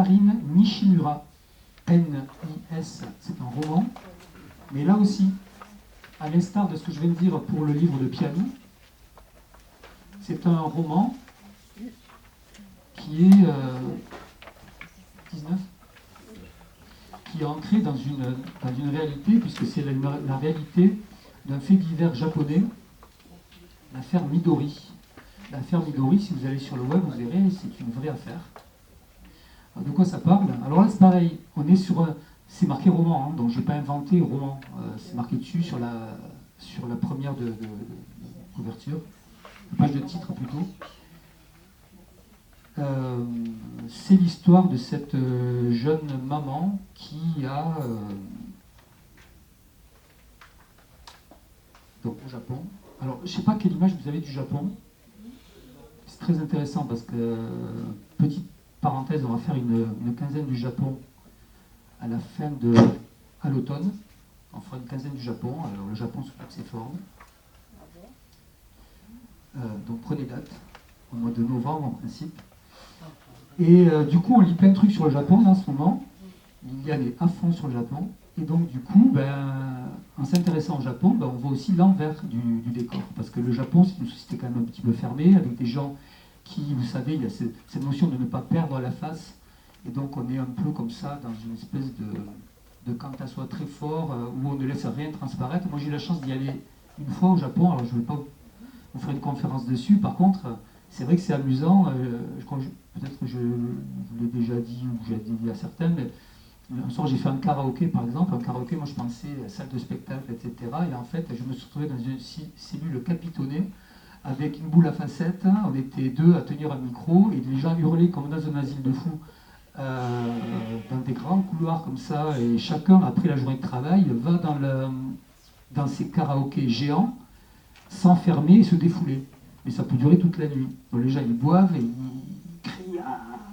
Karine Nishimura. N-I-S, c'est un roman. Mais là aussi, à l'instar de ce que je viens de dire pour le livre de Piano, c'est un roman qui est 19, qui est ancré dans une réalité, puisque c'est la réalité d'un fait divers japonais, l'affaire Midori. L'affaire Midori, si vous allez sur le web, vous verrez, c'est une vraie affaire. Alors, de quoi ça parle? Alors là, c'est pareil, on est sur c'est marqué roman, hein, donc je n'ai pas inventé roman. C'est marqué dessus sur la première de couverture, page de titre plutôt. C'est l'histoire de cette jeune maman qui a donc au Japon. Alors, je ne sais pas quelle image vous avez du Japon. C'est très intéressant parce que, petite parenthèse, on va faire une quinzaine du Japon à l'automne. On fera une quinzaine du Japon. Alors, le Japon sous toutes ses formes. Donc, prenez date, au mois de novembre en principe. Et du coup, on lit plein de trucs sur le Japon là, en ce moment. Liliane est à fond sur le Japon. Et donc, du coup, en s'intéressant au Japon, on voit aussi l'envers du décor. Parce que le Japon, c'est une société quand même un petit peu fermée, avec des gens qui, vous savez, il y a cette notion de ne pas perdre la face. Et donc, on est un peu comme ça, dans une espèce de quant à soi très fort, où on ne laisse rien transparaître. Moi, j'ai eu la chance d'y aller une fois au Japon. Alors, je ne vais pas vous faire une conférence dessus. Par contre, c'est vrai que c'est amusant. Peut-être que je vous l'ai déjà dit, ou j'ai dit à certains, mais un soir, j'ai fait un karaoké, par exemple. Un karaoké, moi, je pensais salle de spectacle, etc. Et en fait, je me suis retrouvé dans une cellule capitonnée avec une boule à facettes. On était deux à tenir un micro et les gens hurlaient comme dans un asile de fous dans des grands couloirs comme ça. Et chacun, après la journée de travail, va dans ces karaokés géants, s'enfermer et se défouler. Et ça peut durer toute la nuit. Donc les gens, ils boivent et ils crient.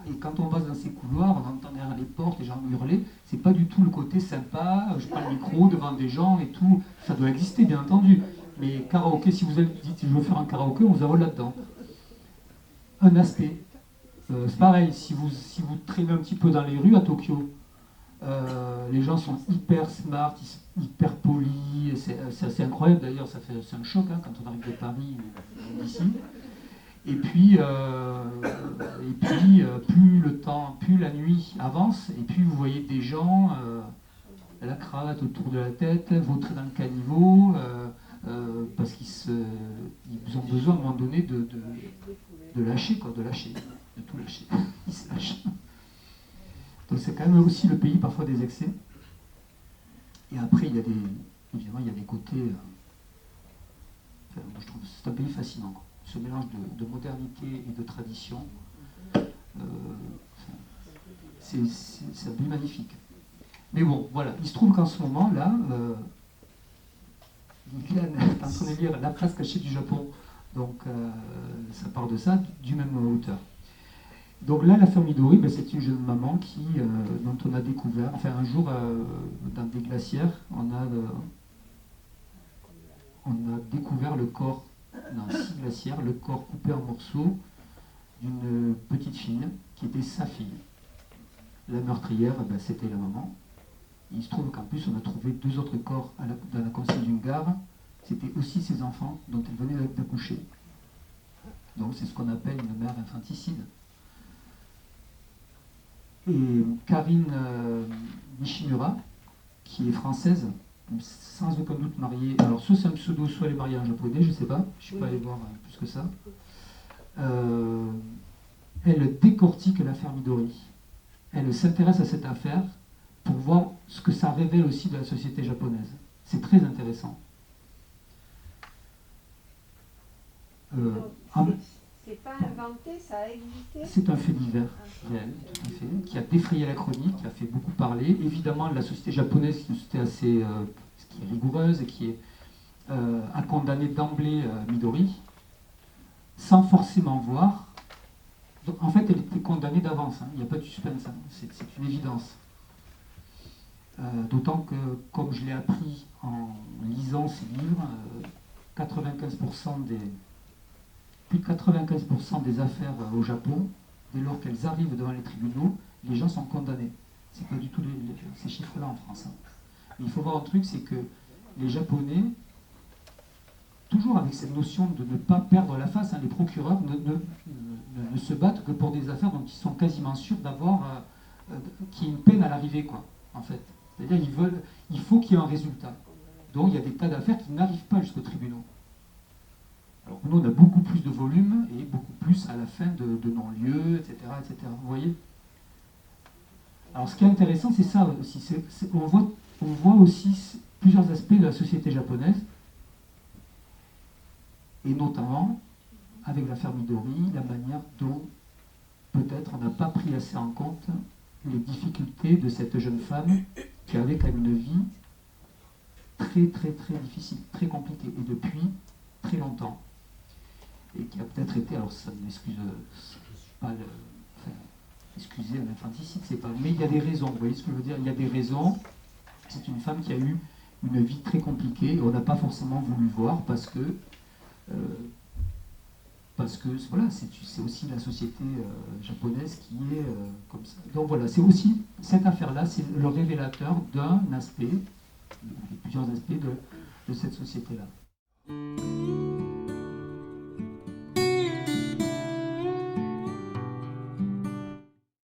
Et quand on passe dans ces couloirs, on entend derrière les portes les gens hurler. C'est pas du tout le côté sympa, je prends le micro devant des gens et tout. Ça doit exister, bien entendu. Mais karaoké, si vous dites je veux faire un karaoké, on vous envoie là-dedans. Un aspect. C'est pareil, si vous traînez un petit peu dans les rues à Tokyo, les gens sont hyper smart, hyper polis. C'est assez incroyable d'ailleurs, c'est un choc hein, quand on arrive de Paris d'ici. Et puis, plus la nuit avance, et puis vous voyez des gens, la cravate autour de la tête, vautrés dans le caniveau, parce qu'ils ont besoin à un moment donné de lâcher, quoi, de tout lâcher. Ils se lâchent. Donc c'est quand même aussi le pays parfois des excès. Et après, évidemment, il y a des côtés. Moi, je trouve que c'est un pays fascinant, quoi. Ce mélange de modernité et de tradition, c'est un pays magnifique. Mais bon, voilà, il se trouve qu'en ce moment, là, Liliane est en train de lire La place cachée du Japon, donc ça part de ça, du même auteur. Donc là, l'affaire Midori, c'est une jeune maman dont on a découvert, enfin un jour, dans des glacières, on a découvert le corps, dans 6 glacières, le corps coupé en morceaux d'une petite fille qui était sa fille. La meurtrière, c'était la maman. Il se trouve qu'en plus, on a trouvé 2 autres corps dans la consigne d'une gare. C'était aussi ses enfants dont elle venait d'accoucher. Donc c'est ce qu'on appelle une mère infanticide. Et Karine Nishimura, qui est française, sans aucun doute mariée. Alors soit c'est un pseudo, soit elle est mariée en japonais, je ne sais pas. Je ne suis pas allé voir plus que ça. Elle décortique l'affaire Midori. Elle s'intéresse à cette affaire pour voir ce que ça révèle aussi de la société japonaise. C'est très intéressant. C'est pas inventé, ça a existé. C'est un fait divers réel, tout à fait, qui a défrayé la chronique, qui a fait beaucoup parler. Évidemment, la société japonaise, qui est une société assez qui est rigoureuse et qui a condamné d'emblée Midori, sans forcément voir. Donc, en fait, elle était condamnée d'avance, hein. Il n'y a pas de suspense, hein. C'est une évidence. D'autant que, comme je l'ai appris en lisant ces livres, plus de 95% des affaires au Japon, dès lors qu'elles arrivent devant les tribunaux, les gens sont condamnés. C'est pas du tout ces chiffres-là en France. Hein. Mais il faut voir un truc, c'est que les Japonais, toujours avec cette notion de ne pas perdre la face, hein, les procureurs ne se battent que pour des affaires dont ils sont quasiment sûrs d'avoir qu'il y ait une peine à l'arrivée, quoi, en fait. C'est-à-dire il faut qu'il y ait un résultat. Donc il y a des tas d'affaires qui n'arrivent pas jusqu'aux tribunaux. Alors que nous, on a beaucoup plus de volume et beaucoup plus à la fin de non-lieu, etc., etc. Vous voyez? Alors ce qui est intéressant, c'est ça aussi. On voit aussi plusieurs aspects de la société japonaise, et notamment avec l'affaire Midori, la manière dont peut-être on n'a pas pris assez en compte les difficultés de cette jeune femme qui avait quand même une vie très très très difficile, très compliquée, et depuis très longtemps. Et qui a peut-être été, alors ça ne m'excuse pas excusez un infanticide, c'est pas, mais il y a des raisons, vous voyez ce que je veux dire, il y a des raisons. C'est une femme qui a eu une vie très compliquée, et on n'a pas forcément voulu voir parce que voilà, c'est aussi la société japonaise qui est comme ça. Donc voilà, c'est aussi cette affaire-là, c'est le révélateur d'un aspect, de plusieurs aspects de cette société-là.